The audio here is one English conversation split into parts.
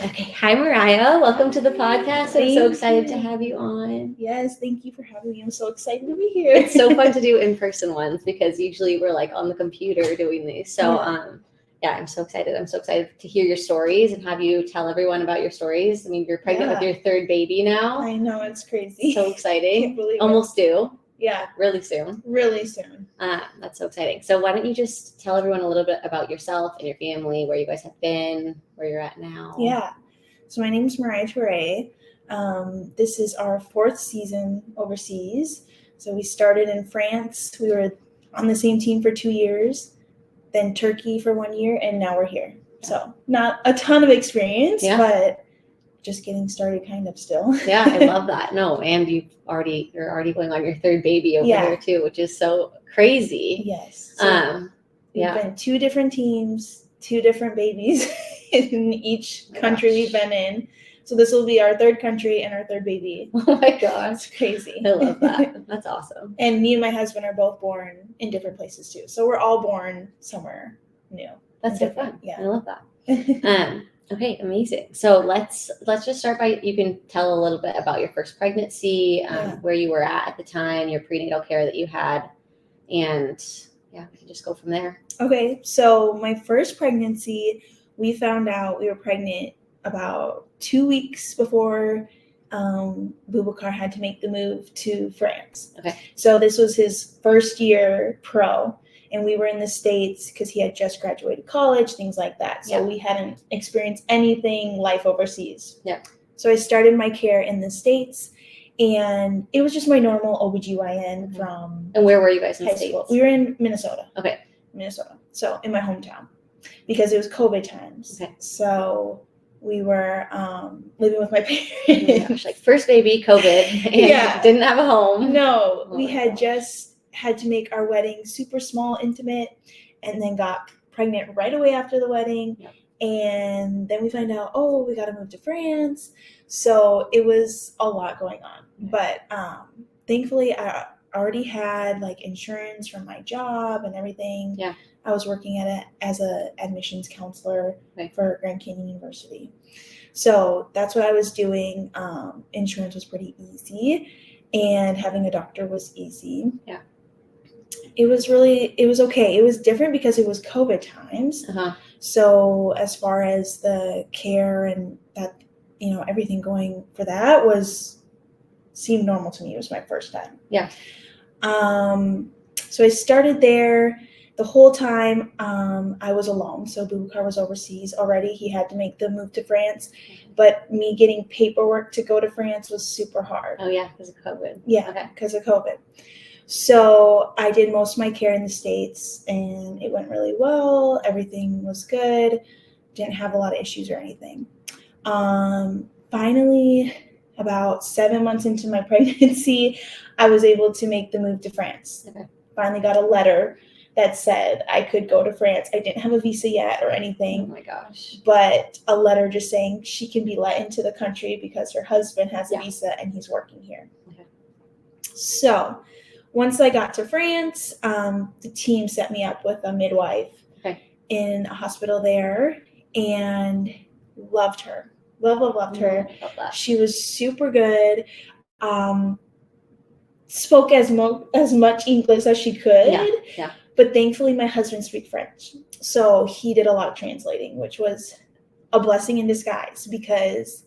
Okay. Hi, Myria. Welcome to the podcast. I'm so Thank excited you. to have you on. Yes, thank you for having me. I'm so excited to be here. It's so fun to do in-person ones because usually we're like on the computer doing these. So, Yeah. I'm so excited. I'm so excited to hear your stories and have you tell everyone about your stories. I mean, you're pregnant with your third baby now. I know, it's crazy. So exciting. Can't believe it. Almost due. Yeah, Really soon. really soon. That's so exciting. So why don't you just tell everyone a little bit about yourself and your family, where you guys have been, where you're at now. Yeah. So my name is Myria Toure. This is our 4th season overseas. So we started in France. We were on the same team for 2 years, then Turkey for 1 year, and now we're here. So not a ton of experience, but just getting started kind of still. Yeah, I love that. No, and you're already going on your 3rd baby over here too, which is so crazy. Yes. So we've been 2 different teams, 2 different babies in each country we've been in. So this will be our 3rd country and our 3rd baby. Oh my gosh. It's crazy. I love that. That's awesome. And me and my husband are both born in different places too. So we're all born somewhere new. That's so fun. Yeah. I love that. Okay, amazing. So let's just start by, you can tell a little bit about your first pregnancy, where you were at the time, your prenatal care that you had, and we can just go from there. Okay, so my first pregnancy, we found out we were pregnant about 2 weeks before Boubacar had to make the move to France. Okay. So this was his first year pro. And we were in the States because he had just graduated college, things like that. So we hadn't experienced anything life overseas. Yeah. So I started my care in the States, and it was just my normal OBGYN from And where were you guys in high the States? school. We were in Minnesota. Okay. Minnesota. So in my hometown, because it was COVID times. Okay. So we were living with my parents. Oh my gosh, like first baby, COVID, and didn't have a home. No, we had just had to make our wedding super small, intimate, and then got pregnant right away after the wedding. Yep. And then we find out, we got to move to France. So it was a lot going on. But thankfully, I already had like insurance from my job and everything. Yeah. I was working at it as a admissions counselor for Grand Canyon University. So that's what I was doing. Insurance was pretty easy, and having a doctor was easy. Yeah. It was okay. It was different because it was COVID times. So as far as the care and that, everything going for that seemed normal to me. It was my first time. Yeah. So I started there. The whole time I was alone. So Boubacar was overseas already. He had to make the move to France. But me getting paperwork to go to France was super hard. Oh, yeah, because of COVID. Yeah, because of COVID. So I did most of my care in the States, and it went really well. Everything was good. Didn't have a lot of issues or anything. Finally, about 7 months into my pregnancy, I was able to make the move to France. Okay. Finally got a letter that said I could go to France. I didn't have a visa yet or anything. Oh my gosh. But a letter just saying she can be let into the country because her husband has a visa and he's working here. Okay. So once I got to France, the team set me up with a midwife in a hospital there, and loved her. Loved her. Love that. She was super good. Spoke as much English as she could. Yeah. But thankfully, my husband speaks French. So he did a lot of translating, which was a blessing in disguise because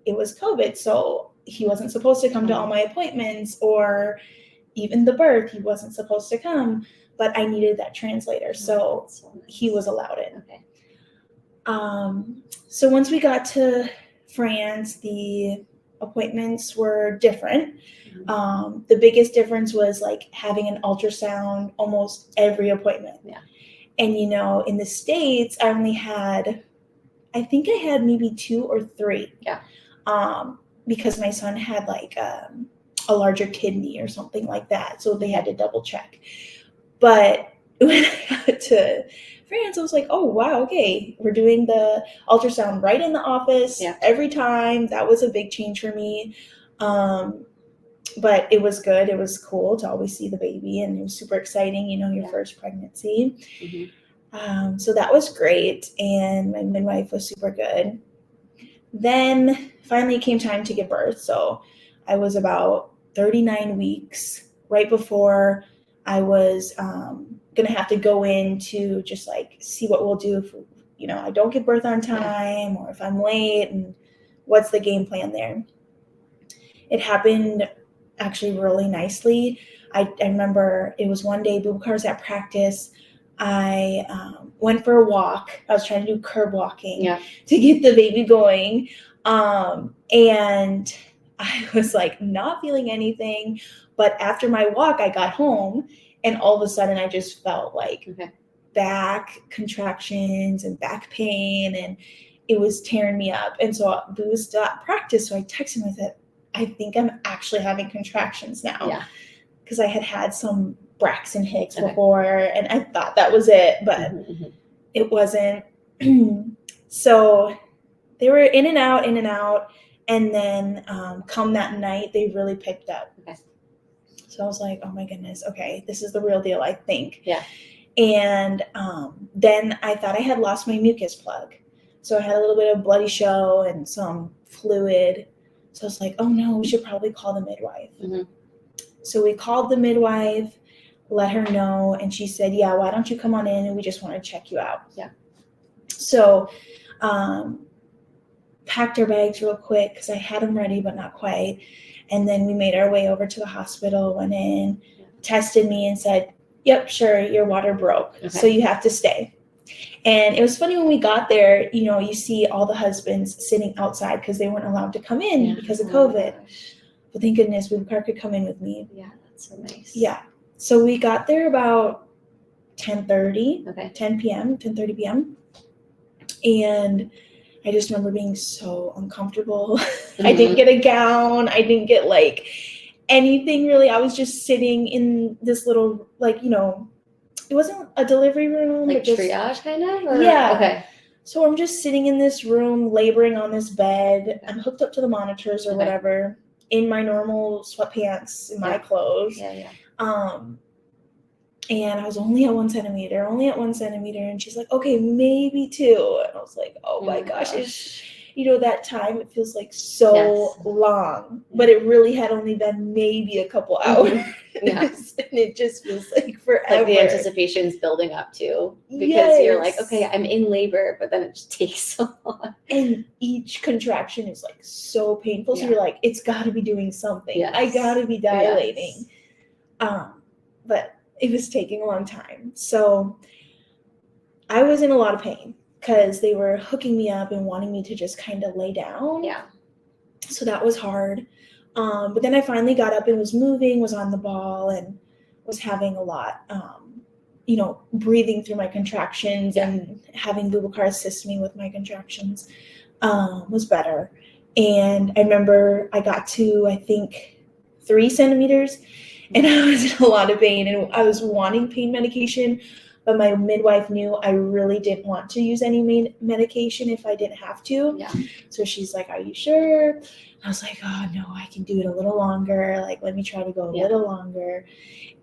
it was COVID. So he wasn't supposed to come to all my appointments or even the birth. He wasn't supposed to come, but I needed that translator. So he was allowed in. Okay. So once we got to France, the appointments were different. The biggest difference was like having an ultrasound almost every appointment. Yeah. And in the States, I think I had maybe 2 or 3. Yeah. Because my son had like a larger kidney or something like that. So they had to double check. But when I got to France, I was like, oh, wow, okay. We're doing the ultrasound right in the office every time. That was a big change for me. But it was good. It was cool to always see the baby, and it was super exciting, your first pregnancy. Mm-hmm. So that was great. And my midwife was super good. Then finally it came time to give birth. So I was about 39 weeks right before I was going to have to go in to just like see what we'll do if, you know, I don't give birth on time or if I'm late and what's the game plan there. It happened actually really nicely. I remember it was one day, Boob Cars at practice. I went for a walk. I was trying to do curb walking to get the baby going. And I was like not feeling anything. But after my walk, I got home and all of a sudden I just felt like back contractions and back pain, and it was tearing me up. And so it was at practice. So I texted him, I said, I think I'm actually having contractions now. Yeah. Because I had some Braxton Hicks before, and I thought that was it, but it wasn't. So they were in and out, and then come that night, they really picked up. Okay. So I was like, oh my goodness, okay, this is the real deal, I think. Yeah. And then I thought I had lost my mucus plug. So I had a little bit of bloody show and some fluid. So I was like, oh no, we should probably call the midwife. So we called the midwife, let her know, and she said, yeah, why don't you come on in and we just want to check you out. Yeah. So packed our bags real quick because I had them ready, but not quite. And then we made our way over to the hospital, went in, tested me and said, yep, sure, your water broke. Okay. So you have to stay. And it was funny when we got there, you know, you see all the husbands sitting outside because they weren't allowed to come in because of COVID. But thank goodness Boob Car could come in with me. Yeah, that's so nice. Yeah. So we got there about 10:30 p.m. And I just remember being so uncomfortable. I didn't get a gown. I didn't get like anything really. I was just sitting in this little, like, you know, it wasn't a delivery room. Like just, triage kind of? Or? Yeah. Okay. So I'm just sitting in this room, laboring on this bed. I'm hooked up to the monitors or whatever, in my normal sweatpants, in my clothes. Yeah. And I was only at 1 centimeter. And she's like, okay, maybe 2. And I was like, oh my gosh. It's, you know, that time, it feels like so long. But it really had only been maybe a couple hours. And it just feels like forever. Like the anticipation's building up too. Because you're like, okay, I'm in labor, but then it just takes so long. And each contraction is like so painful. So you're like, it's got to be doing something. Yes. I got to be dilating. But it was taking a long time. So I was in a lot of pain because they were hooking me up and wanting me to just kind of lay down. Yeah. So that was hard. But then I finally got up and was moving, was on the ball, and was having a lot, you know, breathing through my contractions and having Boob Car assist me with my contractions was better. And I remember I got to, I think, 3 centimeters. And I was in a lot of pain, and I was wanting pain medication, but my midwife knew I really didn't want to use any medication if I didn't have to. Yeah. So she's like, are you sure? I was like, oh no, I can do it a little longer. Like, let me try to go a little longer.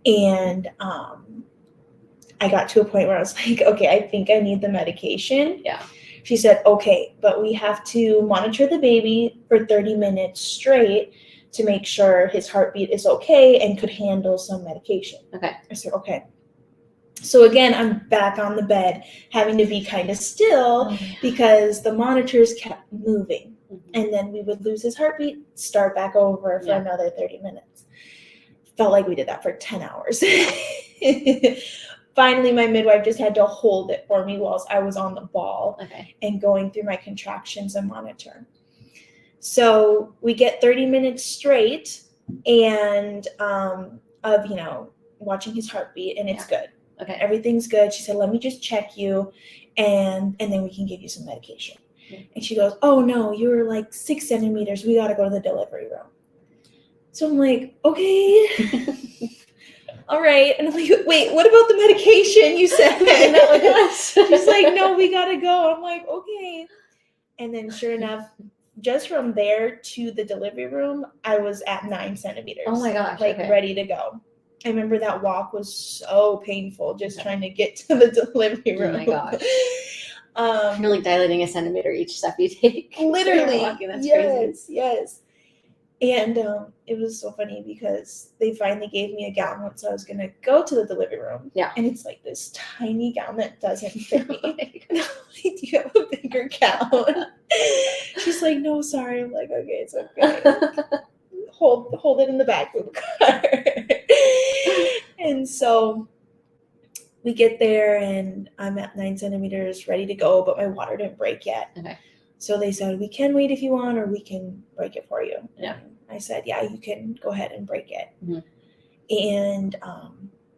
And I got to a point where I was like, okay, I think I need the medication. Yeah. She said, okay, but we have to monitor the baby for 30 minutes straight to make sure his heartbeat is okay and could handle some medication. Okay. I said, okay. So again, I'm back on the bed, having to be kind of still because the monitors kept moving. And then we would lose his heartbeat, start back over for another 30 minutes. Felt like we did that for 10 hours. Finally, my midwife just had to hold it for me whilst I was on the ball and going through my contractions and monitor. So we get 30 minutes straight and of, you know, watching his heartbeat, and it's good. Okay. Everything's good. She said, let me just check you and then we can give you some medication. Yeah. And she goes, oh no, you're like 6 centimeters. We got to go to the delivery room. So I'm like, okay. All right. And I'm like, wait, what about the medication you said? She's like, no, we got to go. I'm like, okay. And then sure enough, just from there to the delivery room, I was at 9 centimeters. Oh my gosh. Like ready to go. I remember that walk was so painful, just trying to get to the delivery room. Oh my You're like dilating a centimeter each step you take. Literally. That's yes, crazy. yes. And it was so funny because they finally gave me a gown once I was going to go to the delivery room. Yeah. And it's like this tiny gown that doesn't fit me. And I'm like, do you have a bigger gown? She's like, no, sorry. I'm like, okay, it's okay. Hold it in the back of the car. And so we get there and I'm at 9 centimeters ready to go, but my water didn't break yet. Okay. So they said, we can wait if you want, or we can break it for you. Yeah. And I said, yeah, you can go ahead and break it. Mm-hmm. And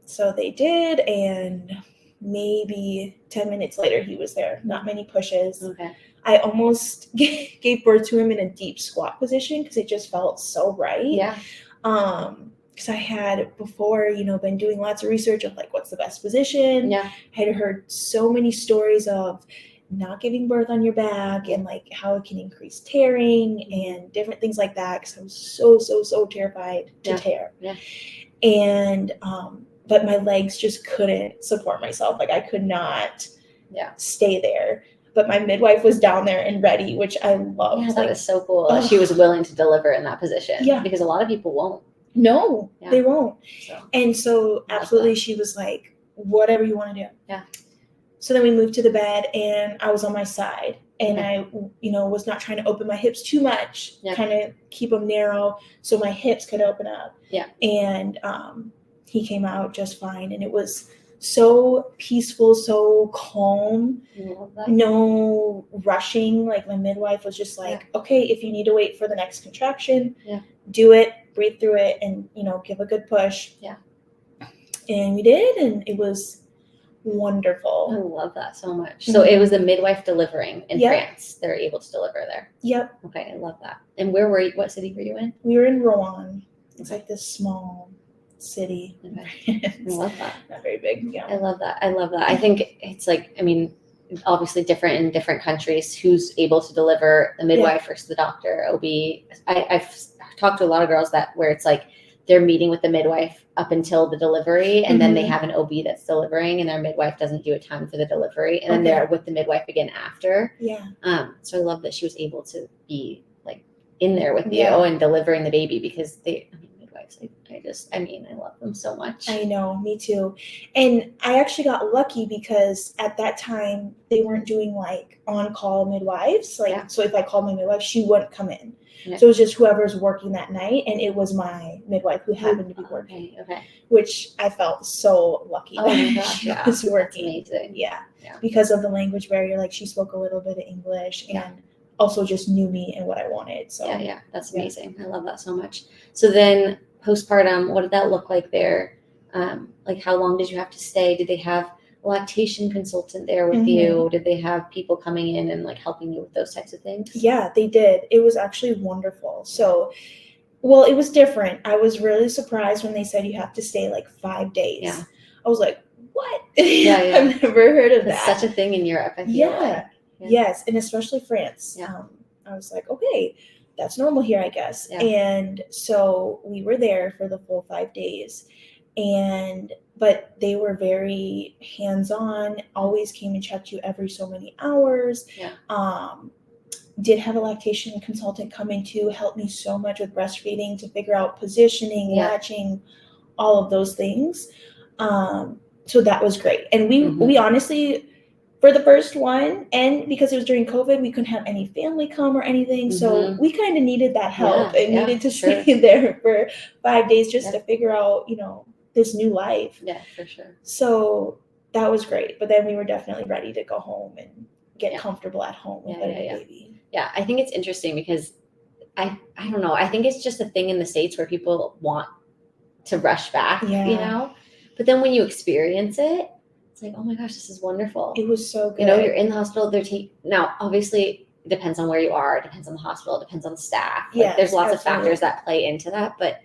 so they did. And maybe 10 minutes later, he was there. Not many pushes. Okay. I almost gave birth to him in a deep squat position because it just felt so right. Yeah. Because I had before, been doing lots of research of like what's the best position. Yeah. I had heard so many stories of not giving birth on your back and like how it can increase tearing and different things like that, because I was so terrified to tear. Yeah. And but my legs just couldn't support myself. Like I could not stay there. But my midwife was down there and ready, which I loved. Yeah, that was so cool. That she was willing to deliver in that position. Yeah. Because a lot of people won't. No, they won't. So. And so absolutely she was like, whatever you want to do. Yeah. So then we moved to the bed and I was on my side and I, was not trying to open my hips too much, kind of keep them narrow so my hips could open up. Yeah. And he came out just fine. And it was so peaceful, so calm, no rushing. Like my midwife was just like, okay, if you need to wait for the next contraction, do it, breathe through it, and, give a good push. Yeah. And we did, and it was wonderful. I love that so much. So it was the midwife delivering in France. They're able to deliver there. Yep. Okay, I love that. And where were you? What city were you in? We were in Rouen. It's like this small city. Okay. I love that. Not very big. Yeah. I love that. I think it's like, obviously different in different countries who's able to deliver, the midwife versus the doctor, OB. I've talked to a lot of girls where it's like they're meeting with the midwife up until the delivery, and then they have an OB that's delivering, and their midwife doesn't do a ton for the delivery, and then they're with the midwife again after. Yeah. So I love that she was able to be like in there with you and delivering the baby, because midwives, I love them so much. I know, me too. And I actually got lucky because at that time they weren't doing like on-call midwives. So if I called my midwife, she wouldn't come in. Yeah. So it was just whoever's working that night, and it was my midwife who happened to be working. Okay. Which I felt so lucky. Oh my gosh, she was working. That's amazing. Yeah. Because of the language barrier, like she spoke a little bit of English and also just knew me and what I wanted. So that's amazing. I love that so much. So then postpartum, what did that look like there? Like how long did you have to stay? Did they have a lactation consultant there with you? Did they have people coming in and like helping you with those types of things? Yeah, they did. It was actually wonderful. So, well, it was different. I was really surprised when they said you have to stay like 5 days. Yeah. I was like, what? Yeah. I've never heard of That's that. such a thing in Europe, I feel like. Yes, and especially France. Yeah. I was like, okay, that's normal here, I guess. Yeah. And so we were there for the full 5 days. But they were very hands-on, always came and checked you every so many hours. Yeah. Did have a lactation consultant come in to help me so much with breastfeeding, to figure out positioning, latching, all of those things. So that was great. And we honestly, for the first one, and because it was during COVID, we couldn't have any family come or anything. So we kind of needed that help and needed to stay there for 5 days just to figure out, this new life. Yeah, for sure. So that was great. But then we were definitely ready to go home and get comfortable at home with a baby. Yeah, I think it's interesting because I don't know. I think it's just a thing in the States where people want to rush back, But then when you experience it, it's like, oh my gosh, this is wonderful. It was so good. You're in the hospital. Now, obviously, it depends on where you are. It depends on the hospital. It depends on the staff. There's lots of factors that play into that. But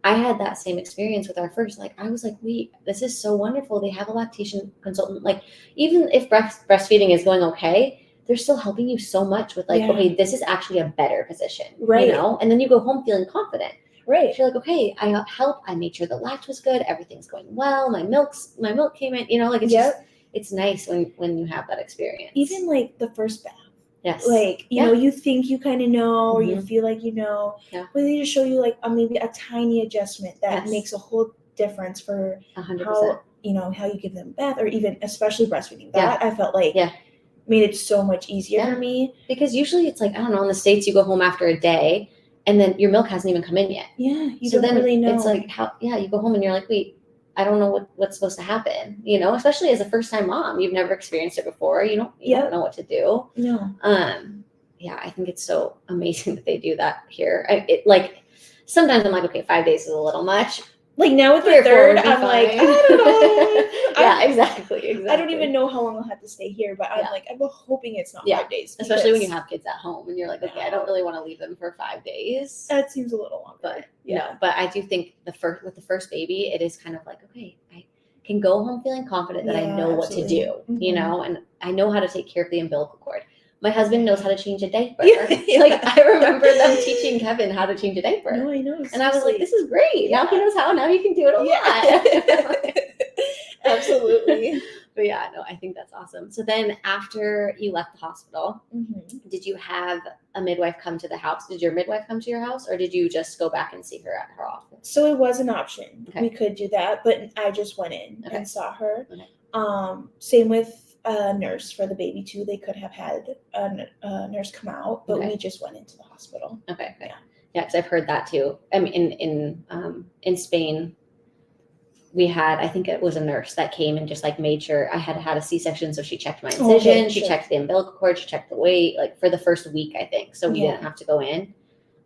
I had that same experience with our first. Like, I was like, wait, this is so wonderful. They have a lactation consultant. Like, even if breastfeeding is going okay, they're still helping you so much with okay, this is actually a better position, right? And then you go home feeling confident, right? You're like, okay, I got help. I made sure the latch was good. Everything's going well. My milk came in. It's just, it's nice when you have that experience. Even like the first bath. Yes. Like, you know, you think you kind of know, or you feel like you know, Yeah. but they just show you like maybe a tiny adjustment that makes a whole difference for 100%. how, you know, how you give them a bath, or even especially breastfeeding. That I felt like made it so much easier for me. Because usually it's like, I don't know, in the States you go home after a day and then your milk hasn't even come in yet. Yeah, you don't really know. It's like, you go home and you're like, wait, I don't know what's supposed to happen, you know, especially as a first-time mom. You've never experienced it before. You don't know what to do. No. Yeah, I think it's so amazing that they do that here. Sometimes I'm like, okay, 5 days is a little much. Like now with the third, I'm like, I don't know. Yeah, exactly. I don't even know how long I'll have to stay here, but I'm like, I'm hoping it's not 5 days. Especially when you have kids at home and you're like, okay, I don't really want to leave them for 5 days. That seems a little longer. But but I do think with the first baby, it is kind of like, okay, I can go home feeling confident that I know what to do, you know, and I know how to take care of the umbilical cord. My husband knows how to change a diaper. Like, I remember them teaching Kevin how to change a diaper. No, I know. And I was like, this is great. Now he knows how. Now he can do it a lot. Absolutely. But yeah, no, I think that's awesome. So then after you left the hospital, did you have a midwife come to the house? Did your midwife come to your house, or did you just go back and see her at her office? So it was an option. Okay. We could do that, but I just went in and saw her. Okay. Same with a nurse for the baby too. They could have had a nurse come out, but we just went into the hospital. Okay. Yeah, because I've heard that too. I mean, in Spain, we had, I think it was a nurse that came and just like made sure I had a C-section, so she checked my incision, she checked the umbilical cord, she checked the weight, like for the first week, I think. So we didn't have to go in.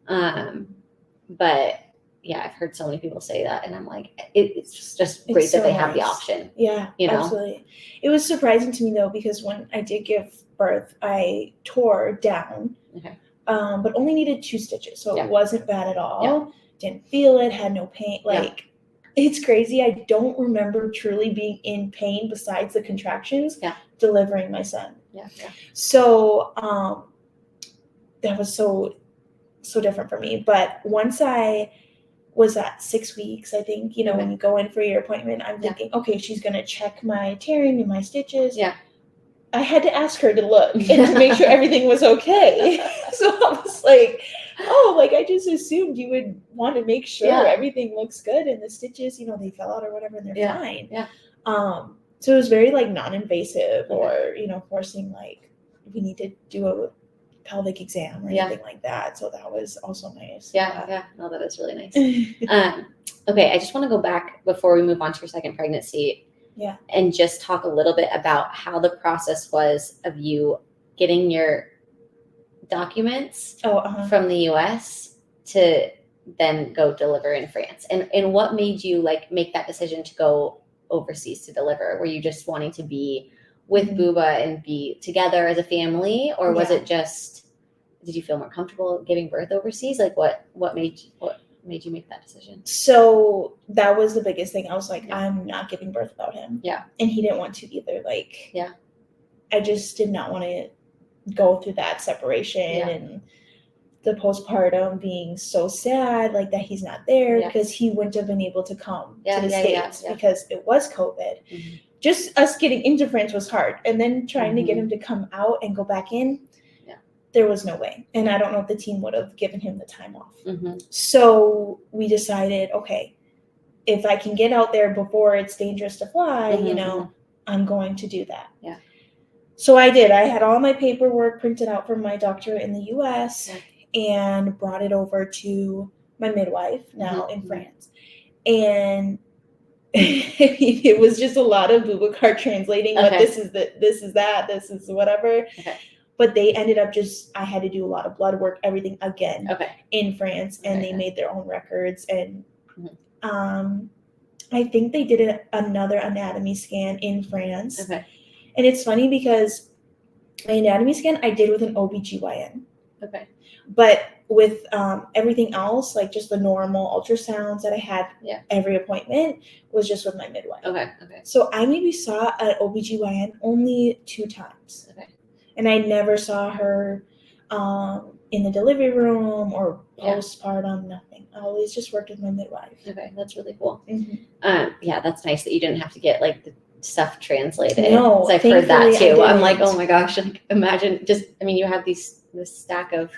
But yeah, I've heard so many people say that, and I'm like, it's just great that they have the option. Yeah, you know? Absolutely. It was surprising to me though, because when I did give birth, I tore down, but only needed 2 stitches, so it wasn't bad at all. Yeah. Didn't feel it, had no pain. It's crazy. I don't remember truly being in pain besides the contractions delivering my son. Yeah. So that was so different for me. But once I was at 6 weeks, I think, you know, when you go in for your appointment, I'm thinking, okay, she's going to check my tearing and my stitches. Yeah. I had to ask her to look and to make sure everything was okay. So I was like, I just assumed you would want to make sure everything looks good and the stitches, you know, they fell out or whatever and they're fine. Yeah. So it was very like non-invasive or, you know, forcing like we need to do a pelvic exam or anything like that. So that was also nice. Yeah. No, that is really nice. Okay. I just want to go back before we move on to your second pregnancy. Yeah. And just talk a little bit about how the process was of you getting your documents from the US to then go deliver in France. And what made you like make that decision to go overseas to deliver? Were you just wanting to be with Booba and be together as a family, or was it just, did you feel more comfortable giving birth overseas? Like what made you make that decision? So that was the biggest thing. I was like, I'm not giving birth without him. Yeah. And he didn't want to either. Like, I just did not want to go through that separation and the postpartum being so sad, like that he's not there because he wouldn't have been able to come to the States because it was COVID. Mm-hmm. Just us getting into France was hard. And then trying to get him to come out and go back in, there was no way. And I don't know if the team would have given him the time off. Mm-hmm. So we decided, okay, if I can get out there before it's dangerous to fly, you know, I'm going to do that. Yeah. So I did. I had all my paperwork printed out from my doctor in the US and brought it over to my midwife now in France. And it was just a lot of Boubacar translating what this is that, this is whatever. Okay. But they ended up I had to do a lot of blood work, everything again in France, and they made their own records. And I think they did another anatomy scan in France. Okay. And it's funny because my anatomy scan I did with an OBGYN. Okay. But with everything else, like just the normal ultrasounds that I had every appointment, was just with my midwife. Okay. So I maybe saw an OBGYN only 2 times. Okay. And I never saw her in the delivery room or postpartum, nothing. I always just worked with my midwife. Okay, that's really cool. Mm-hmm. Yeah, that's nice that you didn't have to get like stuff translated. No, I've heard that thankfully, I too. I'm like, didn't. oh my gosh, like, imagine just, I mean, you have this stack of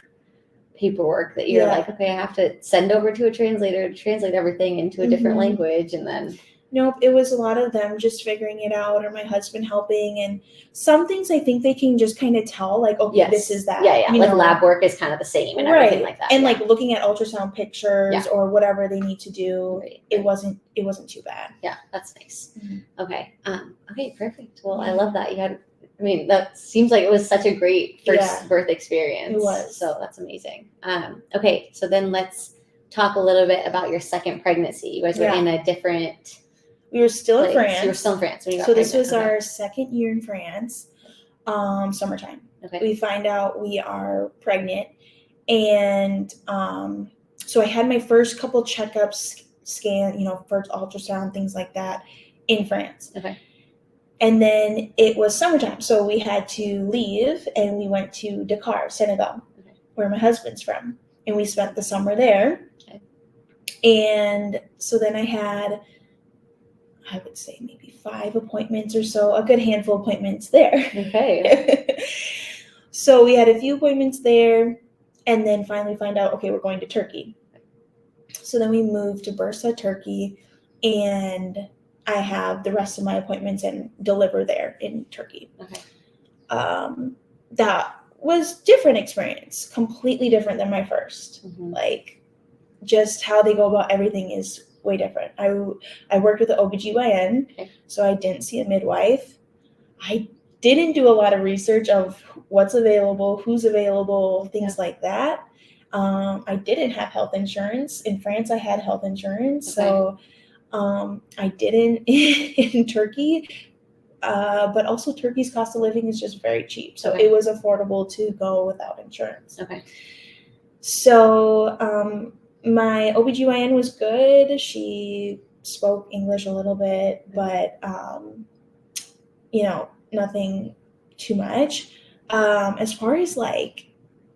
paperwork that you're Yeah. like, okay, I have to send over to a translator to translate everything into a different Mhm. language, and then Nope, it was a lot of them just figuring it out, or my husband helping. And some things I think they can just kind of tell, like, okay, yes, this is that. yeah, You like know? lab work is kind of the same and Right. everything like that, And yeah. like looking at ultrasound pictures Yeah. or whatever they need to do, Right. it wasn't too bad. Yeah, that's nice. Mhm. Okay. Okay, perfect. Well, I Yeah. love that. I mean, that seems like it was such a great first Yeah. birth experience. It was. So that's amazing. Okay, so then let's talk a little bit about your second pregnancy. You guys were Yeah. in a different We were still in place. France. You were still in France when you got So pregnant. this was Okay. our second year in France, summertime. Okay. We find out we are pregnant, and so I had my first couple checkups, scan, first ultrasound, things like that, in France. Okay. And then it was summertime, so we had to leave, and we went to Dakar, Senegal, where my husband's from, and we spent the summer there. Okay. And so then I had, I would say, maybe 5 appointments or so, a good handful of appointments there. Okay. So we had a few appointments there, and then finally find out, okay, we're going to Turkey. So then we moved to Bursa, Turkey, and I have the rest of my appointments and deliver there in Turkey. Okay. That was different experience, completely different than my first. Mm-hmm. Like, just how they go about everything is way different. I worked with an OBGYN, okay. So I didn't see a midwife. I didn't do a lot of research of what's available, who's available, things like that. I didn't have health insurance. In France, I had health insurance. Okay. So I didn't in Turkey. But also Turkey's cost of living is just very cheap. So it was affordable to go without insurance. Okay. So my OBGYN was good. She spoke English a little bit, but, nothing too much. As far as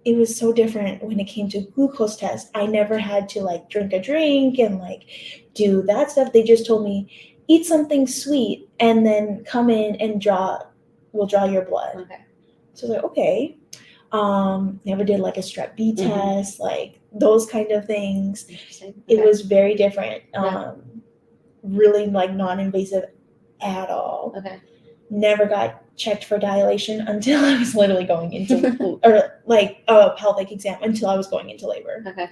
it was so different when it came to glucose tests. I never had to drink a drink and do that stuff. They just told me, eat something sweet and then come in and we'll draw your blood. Okay. So I was like, okay. Never did a strep B test, those kind of things. Okay. It was very different. Really non-invasive at all. Okay. Never got checked for dilation until I was literally going into or a pelvic exam until I was going into labor. Okay.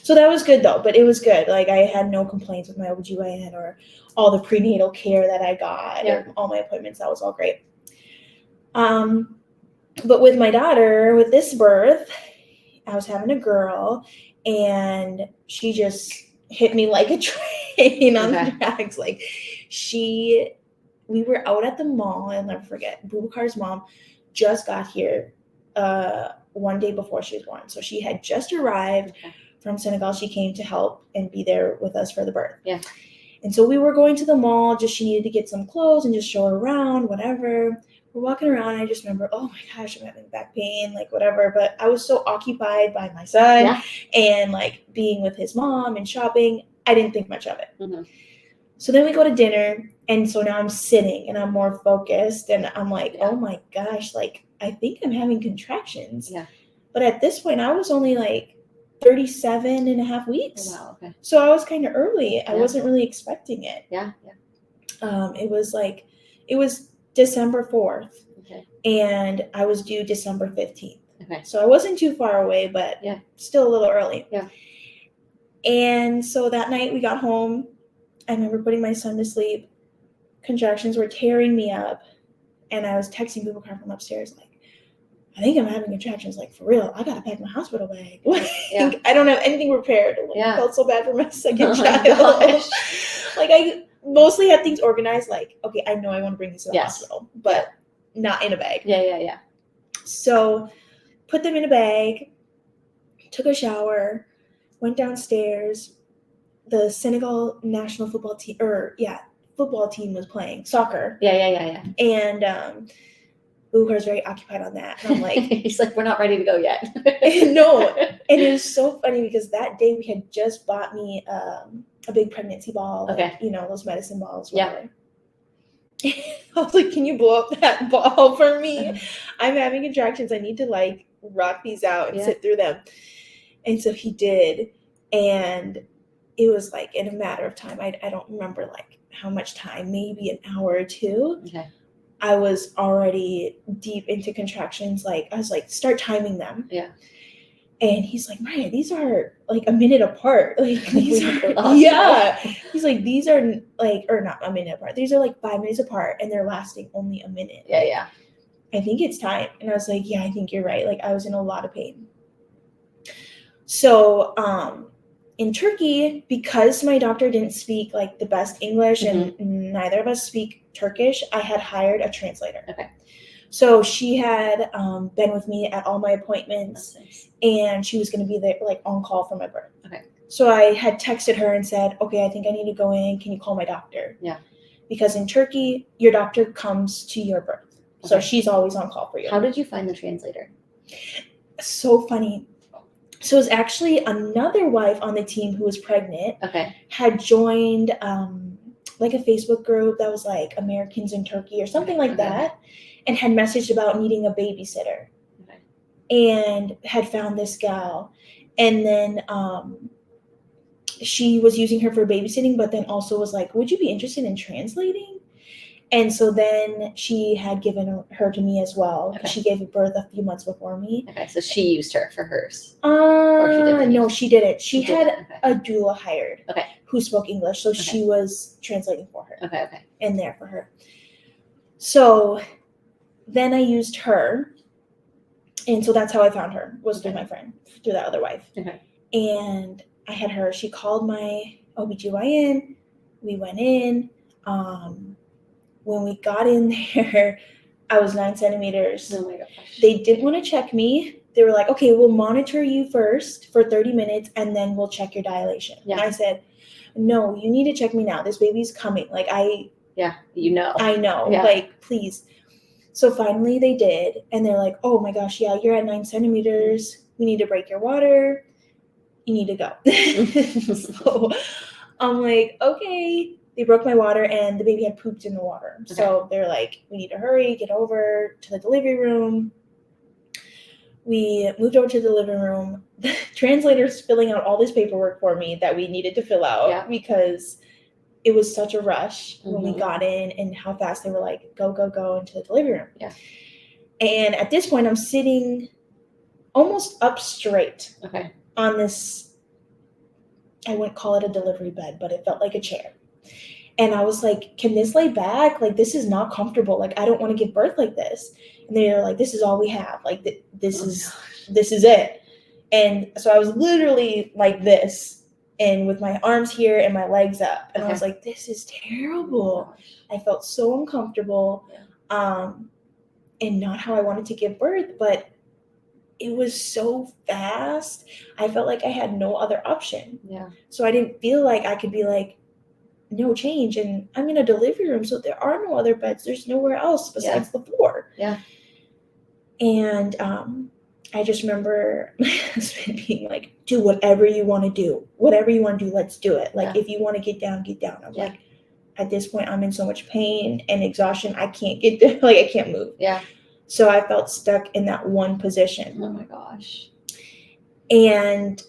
So that was good though, but it was good. I had no complaints with my OBGYN or all the prenatal care that I got or all my appointments. That was all great. But with my daughter, with this birth, I was having a girl and she just hit me like a train on the tracks. We were out at the mall, I'll never forget. Boubacar's mom just got here one day before she was born. So she had just arrived from Senegal. She came to help and be there with us for the birth. Yeah. And so we were going to the mall, she needed to get some clothes and just show her around, whatever. We're walking around, and I just remember, oh my gosh, I'm having back pain, whatever. But I was so occupied by my son and being with his mom and shopping, I didn't think much of it. Mm-hmm. So then we go to dinner, and so now I'm sitting and I'm more focused, and I'm oh my gosh, I think I'm having contractions. Yeah. But at this point, I was only 37 and a half weeks. Oh, wow, okay. So I was kind of early. Yeah. I wasn't really expecting it. Yeah, yeah. It was December 4th. Okay. And I was due December 15th. Okay. So I wasn't too far away, but still a little early. Yeah. And so that night we got home. I remember putting my son to sleep. Contractions were tearing me up. And I was texting Boubacar from upstairs, I think I'm having contractions, for real. I got to pack my hospital bag. I don't have anything prepared. I felt so bad for my second child. I mostly had things organized, okay, I know I want to bring these to the hospital, but not in a bag. Yeah. So put them in a bag, took a shower, went downstairs. The Senegal national football team, football team was playing soccer. Yeah. And Boubacar's very occupied on that. And I'm he's we're not ready to go yet. No. And it was so funny because that day we had just bought me a a big pregnancy ball, like, Okay. you know, those medicine balls, whatever. I was like, can you blow up that ball for me? I'm having contractions. I need to like rock these out and sit through them. And so he did. And it was like in a matter of time. I don't remember like how much time, maybe an hour or two. Okay. I was already deep into contractions. Like, I was like, start timing them. Yeah. And he's like, Myria, these are like a minute apart. Like, these are, He's like, these are like, or not a minute apart. These are like 5 minutes apart and they're lasting only a minute. Yeah, yeah. I think it's time. And I was like, yeah, I think you're right. Like, I was in a lot of pain. So, in Turkey, because my doctor didn't speak like the best English and neither of us speak Turkish, I had hired a translator. Okay. So she had been with me at all my appointments, and she was going to be there, like, on call for my birth. Okay. So I had texted her and said, okay, I think I need to go in. Can you call my doctor? Yeah. Because in Turkey, your doctor comes to your birth. Okay. So she's always on call for you. How did you find the translator? So funny. So it was actually another wife on the team who was pregnant. Okay. Had joined like a Facebook group that was like Americans in Turkey or something like that, and had messaged about needing a babysitter. Okay. And had found this gal. And then she was using her for babysitting, but then also was like, would you be interested in translating? And so then she had given her to me as well. Okay. She gave birth a few months before me. Okay, so she used her for hers. No, she didn't. She had a doula hired. Okay. Who spoke English, so she was translating for her. Okay. And there for her. So then I used her, and so that's how I found her, was through my friend, through that other wife. Okay. And I had her. She called my OBGYN. We went in. When we got in there, I was 9 centimeters. Oh my gosh. They didn't want to check me. They were like, okay, we'll monitor you first for 30 minutes and then we'll check your dilation. Yeah. And I said, no, you need to check me now. This baby's coming. Like, yeah, you know. I know. Yeah. Like, please. So finally they did. And they're like, oh my gosh, yeah, you're at 9 centimeters. We need to break your water. You need to go. So I'm like, okay. They broke my water and the baby had pooped in the water. Okay. So they're like, we need to hurry, get over to the delivery room. We moved over to the living room. The translator's filling out all this paperwork for me that we needed to fill out because it was such a rush when we got in and how fast they were like, go, go, go into the delivery room. Yeah. And at this point, I'm sitting almost up straight on this, I wouldn't call it a delivery bed, but it felt like a chair. And I was like, can this lay back? Like, this is not comfortable. Like, I don't want to give birth like this. And they're like, this is all we have. Like, this is it. And so I was literally like this, and with my arms here and my legs up. And I was like, this is terrible. I felt so uncomfortable. Yeah. And not how I wanted to give birth, but it was so fast. I felt like I had no other option. Yeah. So I didn't feel like I could be like, no change, and I'm in a delivery room, so there are no other beds. There's nowhere else besides the floor. Yeah. And I just remember my husband being like, do whatever you want to do. Whatever you want to do, let's do it. Like, if you want to get down, get down. I'm like, at this point, I'm in so much pain and exhaustion, I can't get there. Like, I can't move. Yeah. So I felt stuck in that one position. Oh my gosh. And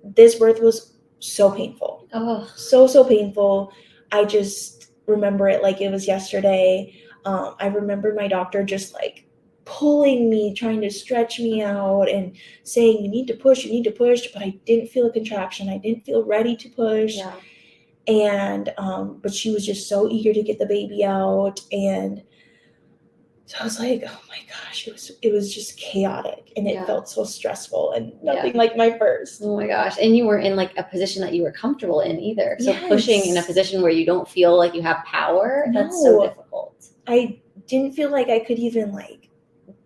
this birth was so painful. Oh, so painful. I just remember it like it was yesterday. I remember my doctor just like pulling me, trying to stretch me out and saying, you need to push, but I didn't feel a contraction. I didn't feel ready to push. Yeah. And but she was just so eager to get the baby out. And so I was like, oh my gosh, it was just chaotic, and it felt so stressful and nothing like my first. Oh my gosh. And you were in like a position that you were comfortable in either. So pushing in a position where you don't feel like you have power, that's so difficult. I didn't feel like I could even like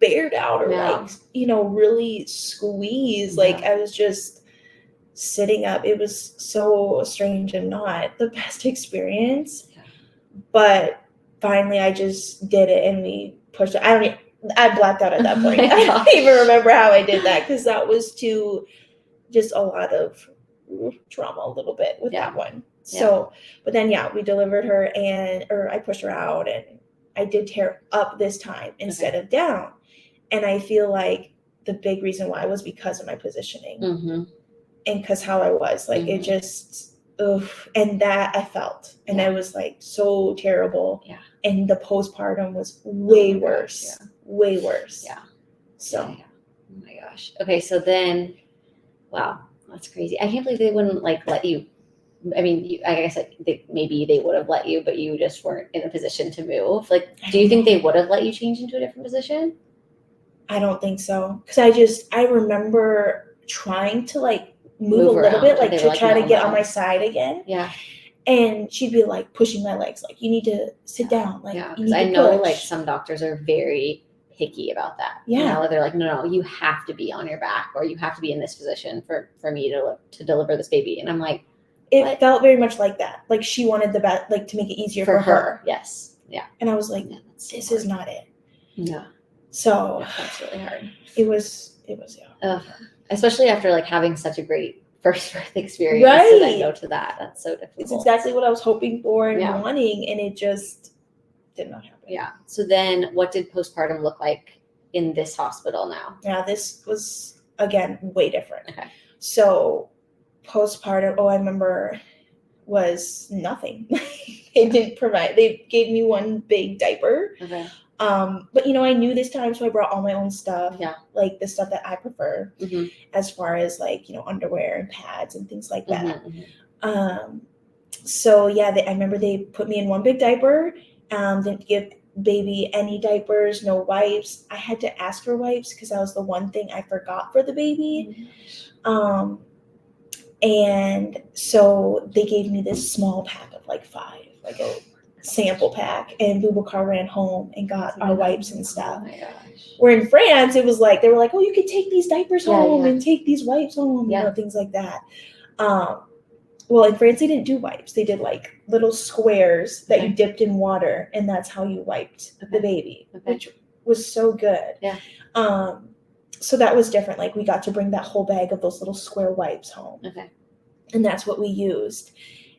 bear down or like, really squeeze. Like, I was just sitting up. It was so strange and not the best experience. Yeah. But finally I just did it and we pushed it. I blacked out at that point. I don't even remember how I did that because that was just a lot of trauma a little bit with that one. So, but then, we delivered her or I pushed her out and I did tear up this time instead of down. And I feel like the big reason why was because of my positioning and because how I was like, it just, and that I felt, and I was like so terrible. Yeah. And the postpartum was way worse, way worse. Yeah. So. Oh my gosh. Okay. So then, wow, that's crazy. I can't believe they wouldn't like let you. I mean, I guess maybe they would have let you, but you just weren't in a position to move. Like, do you think they would have let you change into a different position? I don't think so. Because I remember trying to like move a little bit, like to try to get on my side again. Yeah. And she'd be like pushing my legs, like, you need to sit down. Like, because I know like some doctors are very picky about that. Yeah. You know, they're like, no, you have to be on your back or you have to be in this position for me to deliver this baby. And I'm like, it felt very much like that. Like she wanted the best, like to make it easier for her. Yes. Yeah. And I was like, this is not it. Yeah. So that's really hard. It was especially after like having such a great first birth experience to then go to that. That's so difficult. It's exactly what I was hoping for and wanting, and it just did not happen. Yeah. So then what did postpartum look like in this hospital now? Yeah, this was again way different. Okay. So postpartum, I remember, was nothing. They gave me one big diaper. Okay. But you know, I knew this time, so I brought all my own stuff. Yeah. Like the stuff that I prefer, as far as like, you know, underwear and pads and things like that. So yeah, I remember they put me in one big diaper. Didn't give baby any diapers, no wipes. I had to ask for wipes because that was the one thing I forgot for the baby. And so they gave me this small pack of like 5, like a sample pack, and Boubacar ran home and got our wipes and stuff. Oh my gosh. Where in France, it was like, they were like, oh, you could take these diapers home and take these wipes home, you know, things like that. Well, in France, they didn't do wipes. They did like little squares that you dipped in water, and that's how you wiped the baby, which was so good. Yeah. So that was different. Like we got to bring that whole bag of those little square wipes home. Okay. And that's what we used.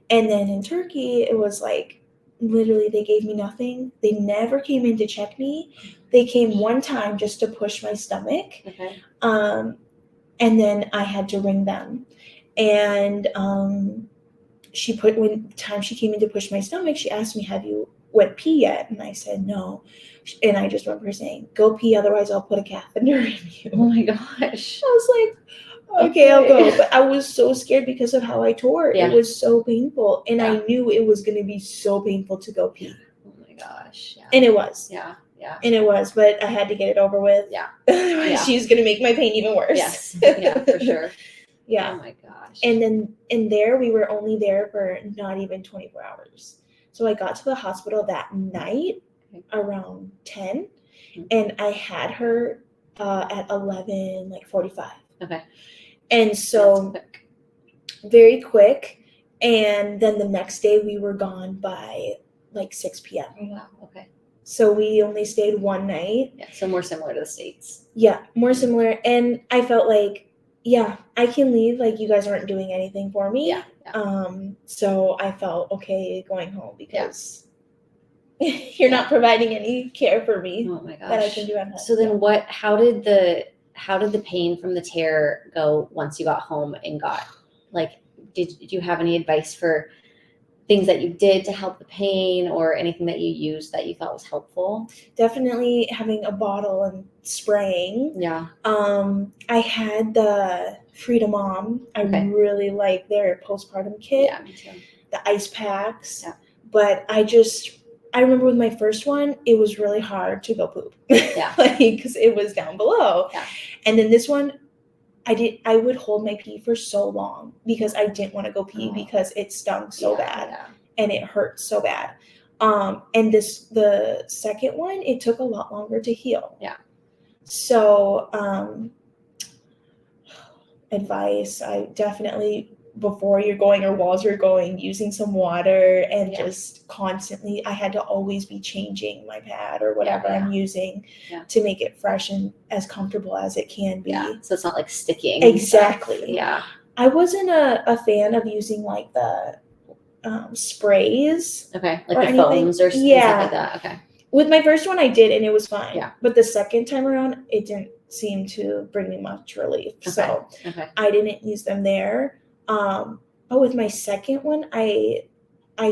And then in Turkey, it was like, literally they gave me nothing. They never came in to check me. They came one time just to push my stomach. Okay. And then I had to ring them. And when she came in to push my stomach, she asked me, have you went pee yet? And I said, no. And I just remember her saying, go pee, otherwise I'll put a catheter in you. Oh my gosh. I was like, okay, I'll go. But I was so scared because of how I tore. Yeah. It was so painful. And I knew it was going to be so painful to go pee. Oh my gosh. Yeah. And it was. Yeah. Yeah. And it was, but I had to get it over with. Yeah. She's going to make my pain even worse. Yes. Yeah, for sure. Yeah. Oh my gosh. And then we were only there for not even 24 hours. So I got to the hospital that night around 10, and I had her at 11:45. Okay. And so very quick. And then the next day we were gone by like 6 p.m. Oh, wow. Okay. So we only stayed one night. Yeah. So more similar to the States. Yeah, more similar. And I felt like, yeah, I can leave. Like, you guys aren't doing anything for me. Yeah. So I felt okay going home because you're not providing any care for me. Oh my gosh. That I can do at home. So then how did the pain from the tear go once you got home and did you have any advice for things that you did to help the pain or anything that you used that you thought was helpful? Definitely having a bottle and spraying. Yeah. I had the Freedom Mom. I really like their postpartum kit. Yeah, me too. The ice packs. Yeah. But I remember with my first one, it was really hard to go poop. Yeah. Because it was down below. Yeah. And then this one, I would hold my pee for so long because I didn't want to go pee because it stung so bad and it hurt so bad. And the second one, it took a lot longer to heal. Yeah. So, advice, I definitely, before you're going or while you're going, using some water and just constantly, I had to always be changing my pad or whatever I'm using to make it fresh and as comfortable as it can be. Yeah. So it's not like sticking. Exactly. Yeah. I wasn't a fan of using like the sprays. Okay, like or the anything. foams or stuff like that. Okay. With my first one, I did, and it was fine. Yeah. But the second time around, it didn't seem to bring me much relief. Okay. So Okay. I didn't use them there. But with my second one, I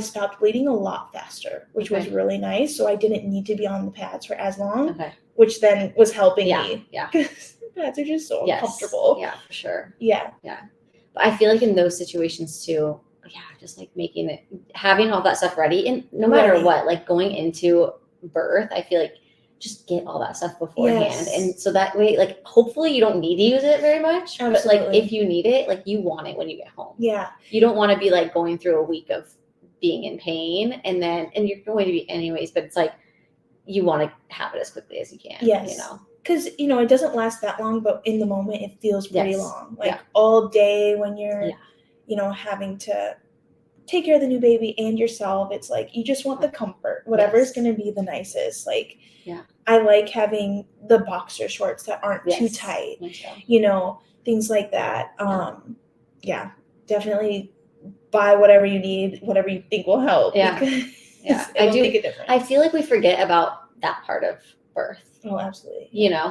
stopped bleeding a lot faster, which was really nice. So I didn't need to be on the pads for as long, which then was helping me. Yeah. Because the pads are just so uncomfortable. Yeah, for sure. Yeah. But I feel like in those situations too, just like having all that stuff ready, and no matter what, like going into birth, I feel like just get all that stuff beforehand, and so that way, like hopefully you don't need to use it very much. Absolutely. But like if you need it, like you want it when you get home. Yeah. You don't want to be like going through a week of being in pain, and you're going to be anyways. But it's like you want to have it as quickly as you can. Yes. Because, it doesn't last that long, but in the moment, it feels pretty long. Like all day when you're, having to take care of the new baby and yourself, it's like you just want the comfort, whatever's going to be the nicest. Like, I like having the boxer shorts that aren't too tight, things like that. Definitely buy whatever you need, whatever you think will help. It'll make a difference. I feel like we forget about that part of birth. Oh, absolutely.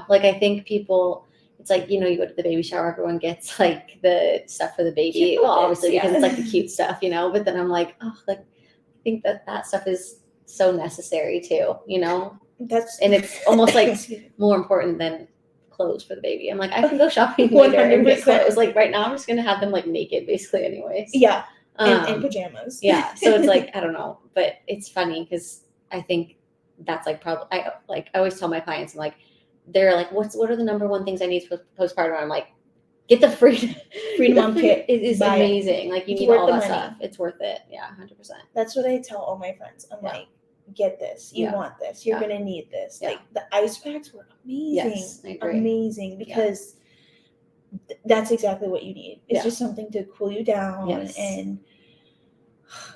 Like I think people, it's like, you go to the baby shower, everyone gets like the stuff for the baby. Well, obviously because it's like the cute stuff, but then I'm like, oh, like I think that stuff is so necessary too, and it's almost like more important than clothes for the baby. I'm like, I can go shopping later and get clothes. Like right now I'm just gonna have them like naked basically anyways. Yeah. And pajamas. So it's like, I don't know, but it's funny because I think that's like probably I always tell my clients, I'm like, they're like, what are the number one things I need for postpartum? I'm like, get the freedom mom kit. It is amazing. Like you need all that stuff. It's worth it. Yeah, 100%. That's what I tell all my friends. I'm like, get this. You want this. You're gonna need this. Like the ice packs were amazing. Yes, I agree. Amazing because that's exactly what you need. It's just something to cool you down and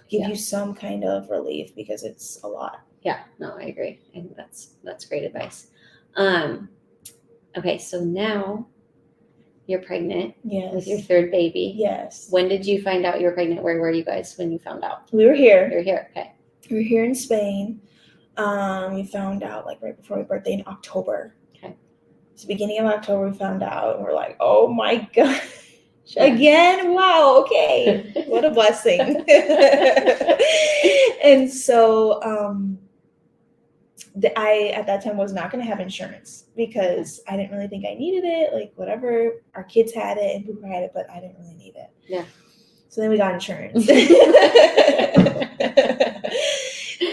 give you some kind of relief because it's a lot. Yeah, no, I agree. I think that's great advice. Okay, so now you're pregnant with your third baby. Yes. When did you find out you were pregnant? Where were you guys when you found out? We were here. You were here, okay. We were here in Spain. We found out like right before my birthday in October. Okay. It's the beginning of October we found out, and we're like, oh my God. Again? Wow, okay. What a blessing. And so I at that time was not going to have insurance because I didn't really think I needed it. Like whatever, our kids had it and Cooper had it, but I didn't really need it. Yeah. So then we got insurance.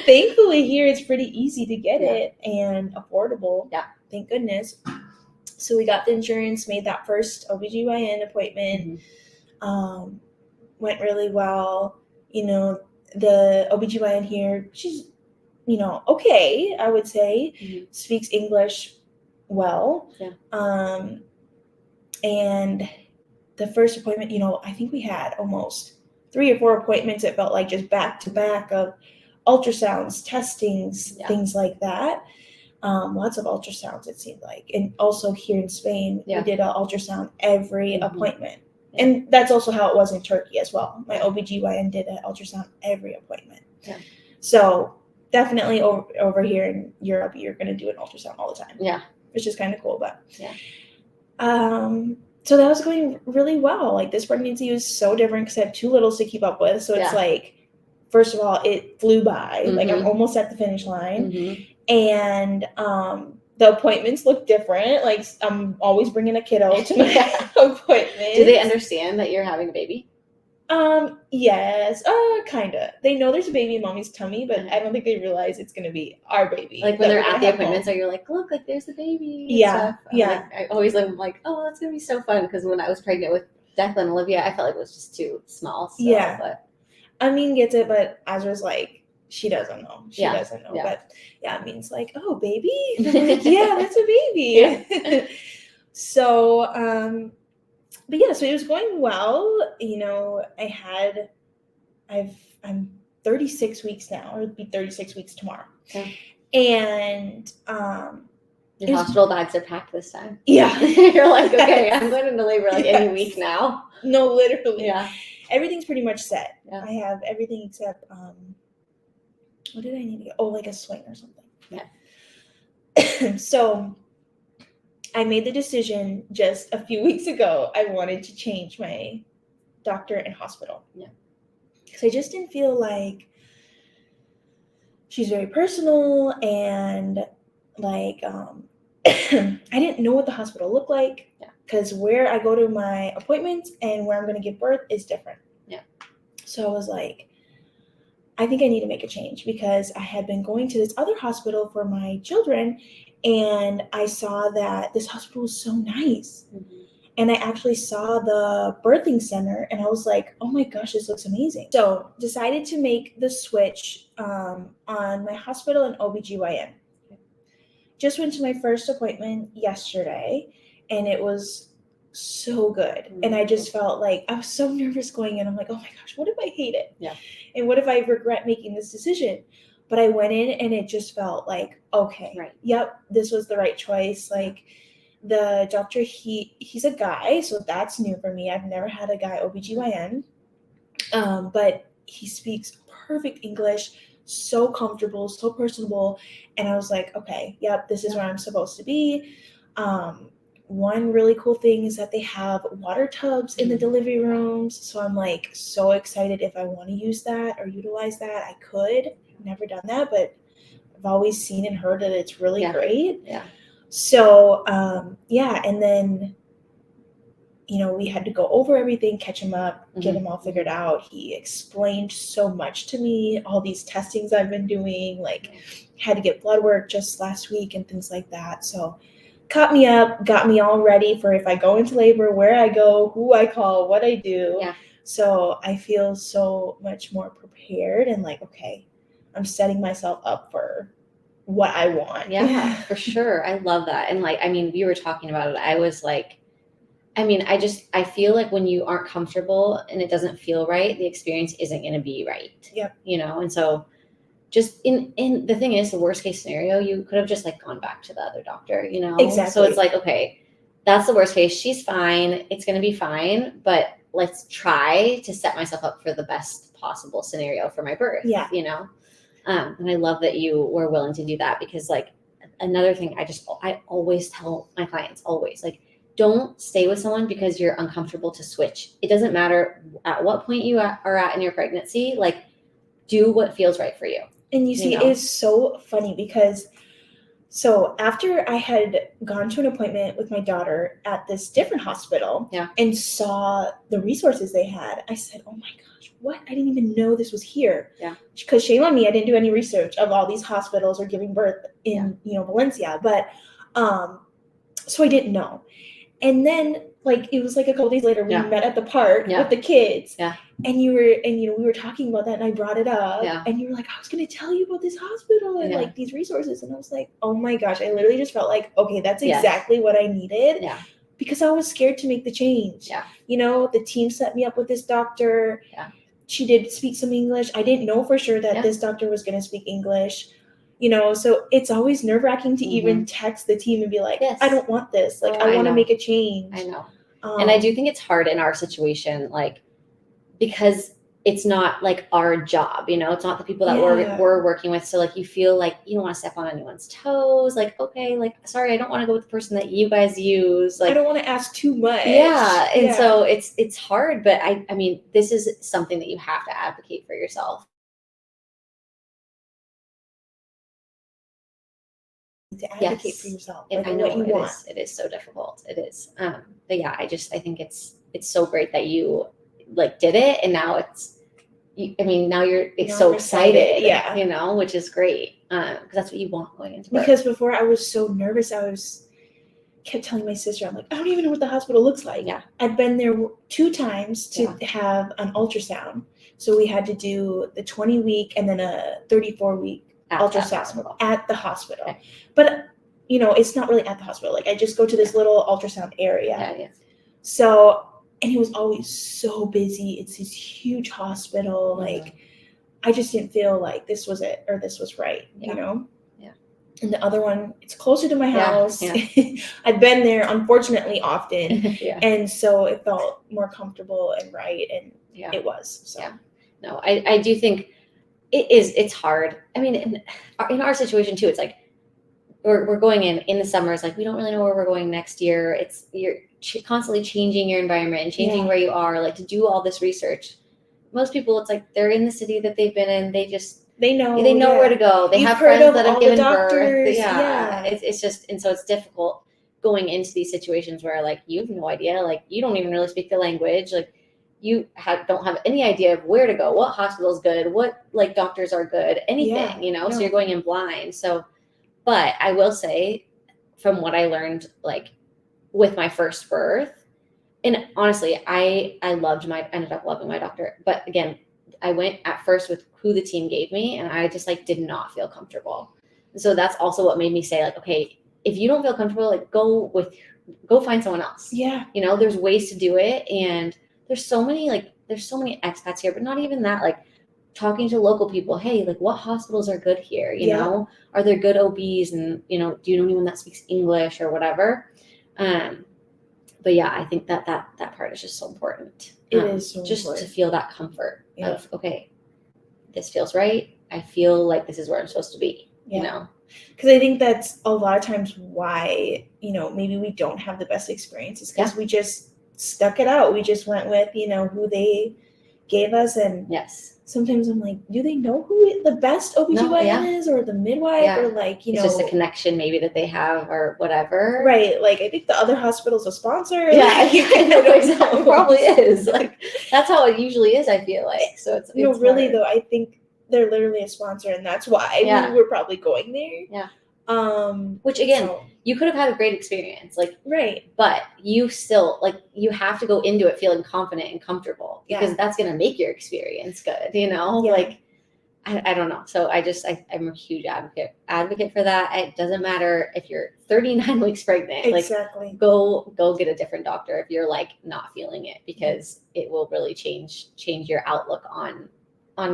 Thankfully here it's pretty easy to get it and affordable. Yeah. Thank goodness. So we got the insurance, made that first OBGYN appointment. Mm-hmm. Went really well. The OBGYN here, she's, okay, I would say. Mm-hmm. Speaks English well. Yeah. And the first appointment, I think we had almost 3 or 4 appointments. It felt like just back to back of ultrasounds, testings, things like that. Lots of ultrasounds, it seemed like. And also here in Spain, we did an ultrasound every appointment. Yeah. And that's also how it was in Turkey as well. My OBGYN did an ultrasound every appointment. Yeah. So definitely over here in Europe, you're going to do an ultrasound all the time. Yeah. Which is kind of cool. But so that was going really well. Like this pregnancy was so different because I have 2 littles to keep up with. So it's like, first of all, it flew by. Mm-hmm. Like I'm almost at the finish line. Mm-hmm. And the appointments look different. Like I'm always bringing a kiddo to my appointment. Do they understand that you're having a baby? Yes, kind of. They know there's a baby in mommy's tummy, but I don't think they realize it's going to be our baby. Like when they're at the appointments, are you like, look, like there's the baby? Yeah, yeah. I always am like, oh, that's going to be so fun. Because when I was pregnant with Declan and Olivia, I felt like it was just too small. So, yeah. But Amin gets it, but Azra's like, she doesn't know. She doesn't know. Yeah. But yeah, Amin's like, oh, baby? And I'm like, yeah, that's a baby. Yeah. So, but yeah, so it was going well. I'm 36 weeks now, or it'll be 36 weeks tomorrow. Okay. And Your hospital bags are packed this time. Yeah. You're like, okay, I'm going into labor like any week now. No, literally. Yeah. Everything's pretty much set. Yeah. I have everything except, what did I need to get? Oh, like a swing or something. Yeah. So I made the decision just a few weeks ago. I wanted to change my doctor and hospital. Yeah. Because I just didn't feel like she's very personal, and like I didn't know what the hospital looked like. Yeah. Because where I go to my appointments and where I'm going to give birth is different. Yeah. So I was like, I think I need to make a change, because I had been going to this other hospital for my children, and I saw that this hospital was so nice. Mm-hmm. And I actually saw the birthing center, and I was like, oh my gosh, this looks amazing. So decided to make the switch on my hospital and OBGYN. Just went to my first appointment yesterday, and it was so good. Mm-hmm. And I just felt like I was so nervous going in. I'm like, oh my gosh, what if I hate it? Yeah. And what if I regret making this decision? But I went in and it just felt like, okay, right. Yep, this was the right choice. Like the doctor, he's a guy, so that's new for me. I've never had a guy OBGYN. But he speaks perfect English, so comfortable, so personable. And I was like, okay, yep, this is where I'm supposed to be. One really cool thing is that they have water tubs in the delivery rooms. So I'm like so excited if I want to use that or utilize that. I could. Never done that, but I've always seen and heard that it's really great. Yeah. So, and then, we had to go over everything, catch him up, get him all figured out. He explained so much to me, all these testings I've been doing, like had to get blood work just last week and things like that. So caught me up, got me all ready for if I go into labor, where I go, who I call, what I do. Yeah. So I feel so much more prepared and like, okay, I'm setting myself up for what I want. Yeah, for sure. I love that. And like, I mean, you were talking about it. I was like, I feel like when you aren't comfortable and it doesn't feel right, the experience isn't going to be right. Yep. And so just in the thing is, the worst case scenario, you could have just like gone back to the other doctor, Exactly. So it's like, okay, that's the worst case. She's fine. It's going to be fine, but let's try to set myself up for the best possible scenario for my birth. Yeah. And I love that you were willing to do that, because like another thing I always tell my clients, always, like, don't stay with someone because you're uncomfortable to switch. It doesn't matter at what point you are at in your pregnancy, like do what feels right for you. And you see, it is so funny because so after I had gone to an appointment with my daughter at this different hospital and saw the resources they had, I said, oh my gosh, what? I didn't even know this was here. Yeah. Because shame on me, I didn't do any research of all these hospitals or giving birth in, Valencia. But so I didn't know. And then like it was like a couple days later we met at the park with the kids. Yeah. And we were talking about that and I brought it up. Yeah. And you were like, I was gonna tell you about this hospital and like these resources. And I was like, oh my gosh, I literally just felt like, okay, that's exactly what I needed. Yeah. Because I was scared to make the change. Yeah. The team set me up with this doctor. Yeah. She did speak some English. I didn't know for sure that this doctor was gonna speak English. So it's always nerve-wracking to even text the team and be like, I don't want this. Like, I want to make a change. I know. And I do think it's hard in our situation, like, because it's not like our job, it's not the people that we're working with. So like, you feel like you don't want to step on anyone's toes. Like, okay, like, sorry, I don't want to go with the person that you guys use. Like, I don't want to ask too much. Yeah. And so it's hard, but I mean, this is something that you have to advocate for yourself. To advocate for yourself. Like, I know what you want. It is so difficult. It is. But yeah, I think it's so great that you like did it. And now now you're so excited, which is great. Because that's what you want going into birth. Because before I was so nervous, kept telling my sister, I'm like, I don't even know what the hospital looks like. Yeah. I'd been there 2 times to have an ultrasound. So we had to do the 20-week and then a 34-week ultrasound at the hospital. Okay. But it's not really at the hospital. Like I just go to this little ultrasound area. Yeah. So, and it was always so busy. It's this huge hospital. Like I just didn't feel like this was it or this was right. Yeah. And the other one, it's closer to my house. I've been there, unfortunately, often. And so it felt more comfortable and right. And it was. So. Yeah. No, I do think it's hard. I mean, in our situation too, it's like we're going in the summer. It's like, we don't really know where we're going next year. You're constantly changing your environment and changing where you are, like, to do all this research. Most people, it's like they're in the city that they've been in. They know where to go. They have friends that have given birth. It's just, and so it's difficult going into these situations where, like, you have no idea, like, you don't even really speak the language, like, you don't have any idea of where to go, what hospital is good, what, like, doctors are good, anything, so you're going in blind. So, but I will say, from what I learned, like, with my first birth, and honestly, I ended up loving my doctor. But again, I went at first with who the team gave me, and I just, like, did not feel comfortable. And so that's also what made me say, like, okay, if you don't feel comfortable, like, go find someone else. Yeah. There's ways to do it. And there's so many expats here, but not even that, like, talking to local people. Hey, like, what hospitals are good here? Are there good OBs? And, do you know anyone that speaks English or whatever? But yeah, I think that part is just so important. It is so just important. To feel that comfort of, okay, this feels right. I feel like this is where I'm supposed to be, Because I think that's a lot of times why, maybe we don't have the best experiences, because we just stuck it out. We just went with, who they gave us. And sometimes I'm like, do they know who the best OBGYN is, or the midwife, or, like, it's just a connection maybe that they have or whatever. Right. Like, I think the other hospital's a sponsor. Yeah, it probably is. Like, that's how it usually is, I feel like. So it's really hard. Though, I think they're literally a sponsor, and that's why we were probably going there. Yeah. Which, again, you could have had a great experience, like, right, but you still, like, you have to go into it feeling confident and comfortable, because that's going to make your experience good, like, I don't know. So I'm a huge advocate for that. It doesn't matter if you're 39 weeks pregnant, exactly. Like, go get a different doctor if you're, like, not feeling it, because it will really change your outlook on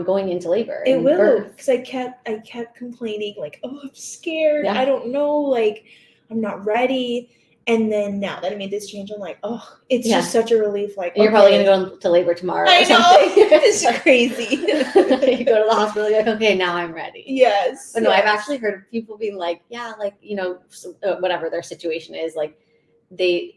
going into labor. It will, because I kept complaining, like, oh, I'm scared. I don't know, like, I'm not ready. And then now that I made this change, I'm like, oh, it's just such a relief. Like, you're probably gonna go to labor tomorrow. I know, it's crazy. You go to the hospital, you're like, okay, now I'm ready. Yes. But no, I've actually heard people being like, like, whatever their situation is, like,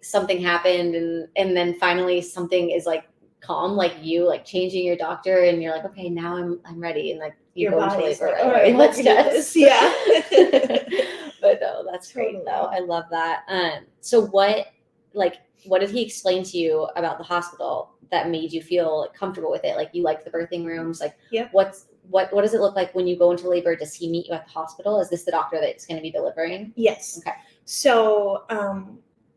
something happened, and then finally something is, like, calm, like, you, like, changing your doctor, and you're like, okay, now I'm ready, and, like, you go into labor, like, all right, let's do this. Yeah. But no, that's great though. I love that. So what did he explain to you about the hospital that made you feel, like, comfortable with it? Like, you like the birthing rooms, like, what does it look like when you go into labor? Does he meet you at the hospital? Is this the doctor that's going to be delivering? Yes. Okay. So,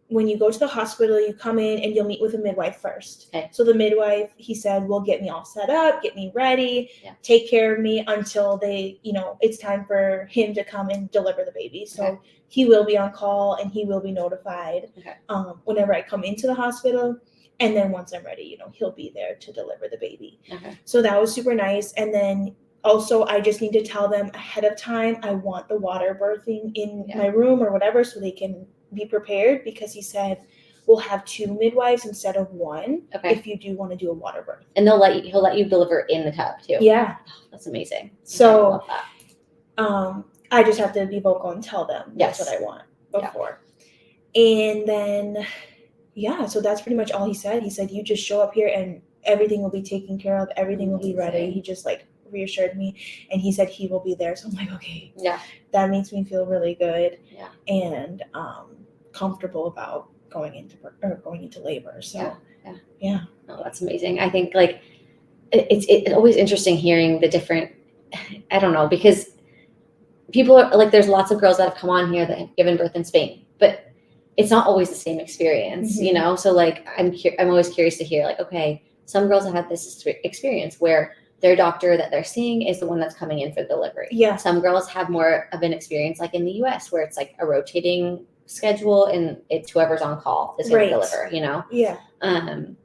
when you go to the hospital, you come in and you'll meet with a midwife first. Okay. So the midwife, he said, will get me all set up, get me ready, take care of me until they, it's time for him to come and deliver the baby. So he will be on call, and he will be notified whenever I come into the hospital. And then once I'm ready, he'll be there to deliver the baby. Okay. So that was super nice. And then also, I just need to tell them ahead of time, I want the water birthing in my room or whatever, so they can be prepared, because he said we'll have 2 midwives instead of 1 if you do want to do a water birth. And he'll let you deliver in the tub too. Yeah. Oh, that's amazing. So I love that. I just have to be vocal and tell them that's what I want before. And then so that's pretty much all he said. He said, you just show up here and everything will be taken care of, everything will be ready. He just, like, reassured me, and he said he will be there. So I'm like, okay, that makes me feel really good and comfortable about going into labor. So Oh, that's amazing. I think, like, it's always interesting hearing the different, I don't know, because people are like, there's lots of girls that have come on here that have given birth in Spain, but it's not always the same experience, so, like, I'm always curious to hear, like, okay, some girls have had this experience where their doctor that they're seeing is the one that's coming in for delivery. Yeah. Some girls have more of an experience, like in the US, where it's, like, a rotating schedule, and it's whoever's on call is going to deliver, Yeah. And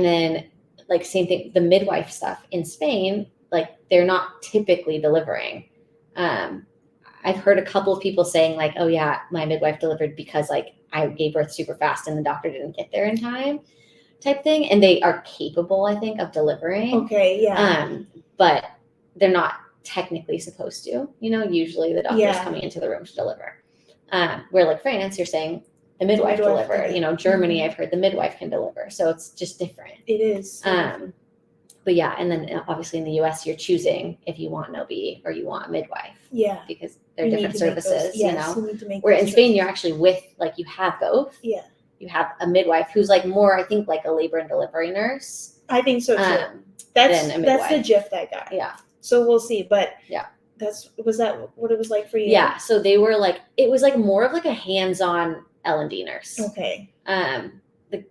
then, like, same thing, the midwife stuff in Spain, like, they're not typically delivering. I've heard a couple of people saying like, oh yeah, my midwife delivered because like I gave birth super fast and the doctor didn't get there in time type thing. And they are capable, I think, of delivering. Okay, yeah. But they're not technically supposed to, usually the doctor's coming into the room to deliver. Where like France, you're saying the midwife delivered, Germany, I've heard the midwife can deliver. So it's just different. It is. But yeah, and then obviously in the US, you're choosing if you want an OB or you want a midwife. Yeah. Because they're different services, you need to make Where in Spain, you're actually with, like, you have both. Yeah. You have a midwife who's like more, I think, like a labor and delivery nurse. I think so too. That's the gist I got. Yeah. So we'll see. But yeah. Was that what it was like for you? Yeah. So they were like, it was like more of like a hands-on L&D nurse. Okay.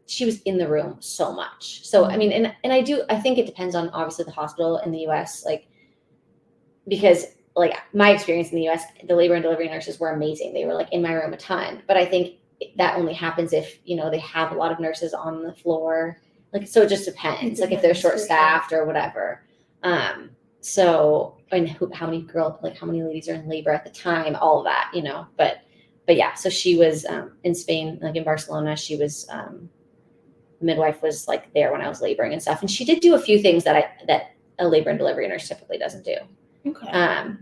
She was in the room so much. So, I mean, and I think it depends on obviously the hospital in the US, like, because like my experience in the US, the labor and delivery nurses were amazing. They were like in my room a ton, but I think that only happens if, they have a lot of nurses on the floor. Like, so it just depends, like if they're short staffed or whatever. So, and how many ladies are in labor at the time, all of that, but yeah, so she was in Spain, like in Barcelona, she was, midwife was like there when I was laboring and stuff. And she did do a few things that a labor and delivery nurse typically doesn't do. Okay.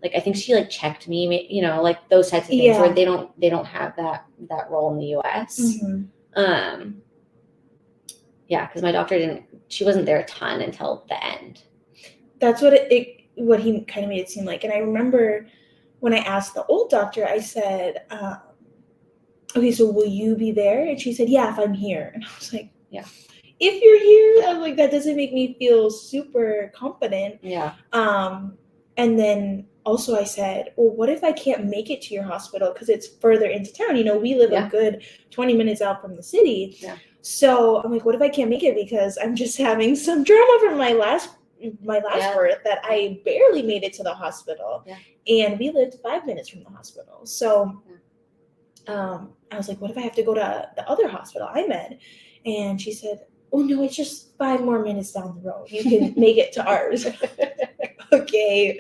Like I think she like checked me, like those types of things where they don't have that role in the US. Mm-hmm. Yeah, because my doctor she wasn't there a ton until the end. That's what what he kind of made it seem like. And I remember when I asked the old doctor, I said, okay, so will you be there? And she said, yeah, if I'm here. And I was like, yeah, if you're here, I'm like, that doesn't make me feel super confident. Yeah. And then also I said, well, what if I can't make it to your hospital because it's further into town? We live a good 20 minutes out from the city. Yeah. So I'm like, what if I can't make it because I'm just having some drama from my last birth that I barely made it to the hospital. Yeah. And we lived 5 minutes from the hospital. So I was like, what if I have to go to the other hospital, IMED? And she said, oh no, it's just 5 more minutes down the road. You can make it to ours. Okay.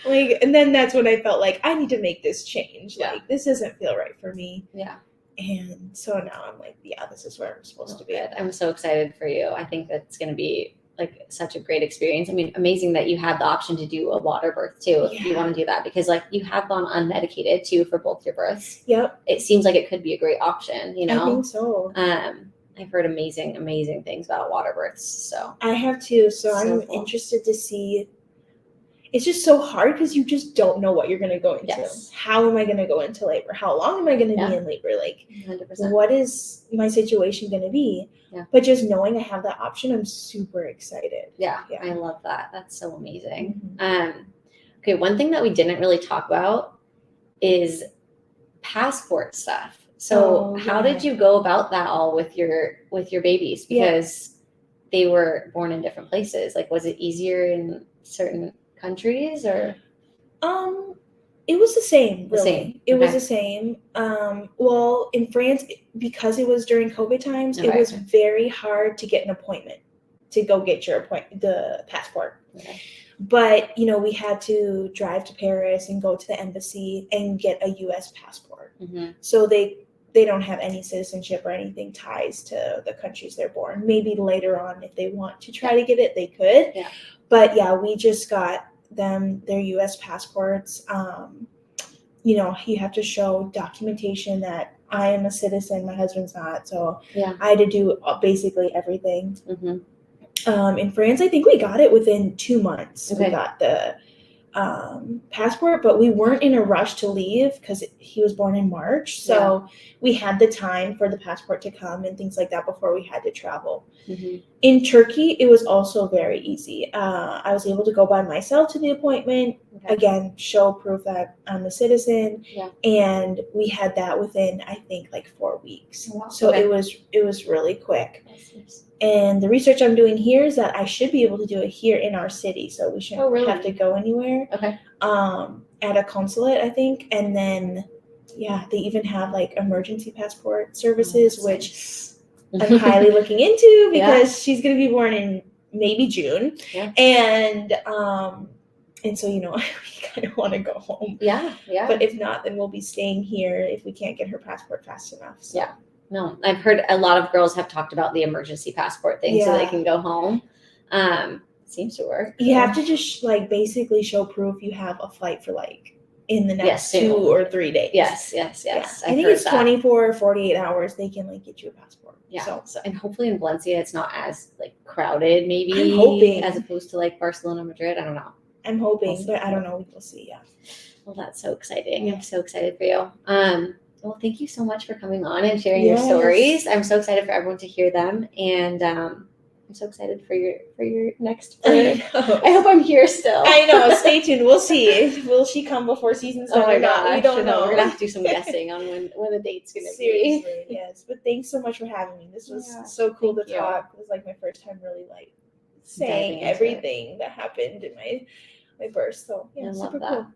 Like, and then that's when I felt like I need to make this change. Yeah. Like, this doesn't feel right for me. Yeah. And so now I'm like, yeah, this is where I'm supposed to be. Good. I'm so excited for you. I think that's going to be like such a great experience. I mean, amazing that you had the option to do a water birth too, if you want to do that, because like you have gone unmedicated too for both your births. Yep. It seems like it could be a great option, I think so. I've heard amazing things about water births. So I have too. So I'm interested to see. It's just so hard because you just don't know what you're going to go into. Yes. How am I going to go into labor? How long am I going to be in labor? Like, 100%. What is my situation going to be? Yeah. But just knowing I have that option, I'm super excited. Yeah. I love that. That's so amazing. Mm-hmm. Okay, one thing that we didn't really talk about is passport stuff. So how did you go about that all with your babies? Because they were born in different places. Like, was it easier in certain countries or? It was the same. Really. It was the same. Well, in France, because it was during COVID times, it was very hard to get an appointment to go get the passport. Okay. But, we had to drive to Paris and go to the embassy and get a U.S. passport. Mm-hmm. So they don't have any citizenship or anything ties to the countries they're born. Maybe later on, if they want to try to get it, they could. Yeah. But we just got them their U.S. passports. You have to show documentation that I am a citizen, my husband's not. So I had to do basically everything. Mm-hmm. In France, I think we got it within 2 months. Okay. We got the passport, but we weren't in a rush to leave because he was born in March. So we had the time for the passport to come and things like that before we had to travel. Mm-hmm. In Turkey, it was also very easy. I was able to go by myself to the appointment, again, show proof that I'm a citizen. Yeah. And we had that within, I think, like 4 weeks. Wow. So it was really quick. Nice. And the research I'm doing here is that I should be able to do it here in our city. So we shouldn't have to go anywhere. Okay. At a consulate, I think. And then, they even have like emergency passport services, which I'm highly looking into because she's going to be born in maybe June. Yeah. And And so, we kind of want to go home. Yeah. But if not, then we'll be staying here if we can't get her passport fast enough. So. Yeah. No, I've heard a lot of girls have talked about the emergency passport thing so they can go home. Seems to work. You have to just basically show proof you have a flight for in the next 2 or 3 days. Yes. Yeah. I think it's 24 or 48 hours. They can get you a passport. Yeah. So and hopefully in Valencia it's not as crowded, maybe. I'm hoping, as opposed to Barcelona, Madrid. I don't know. I'm hoping, but I don't know. We'll see. Yeah. Well, that's so exciting. I'm so excited for you. Well, thank you so much for coming on and sharing your stories. I'm so excited for everyone to hear them, and I'm so excited for your next birth. I hope I'm here still. I know. Stay tuned. We'll see. Will she come before season's done or not? We don't know. We're gonna have to do some guessing on when the date's gonna be. Seriously, yes. But thanks so much for having me. This was so cool to talk. It was my first time really saying everything that happened in my birth. So yeah, super cool.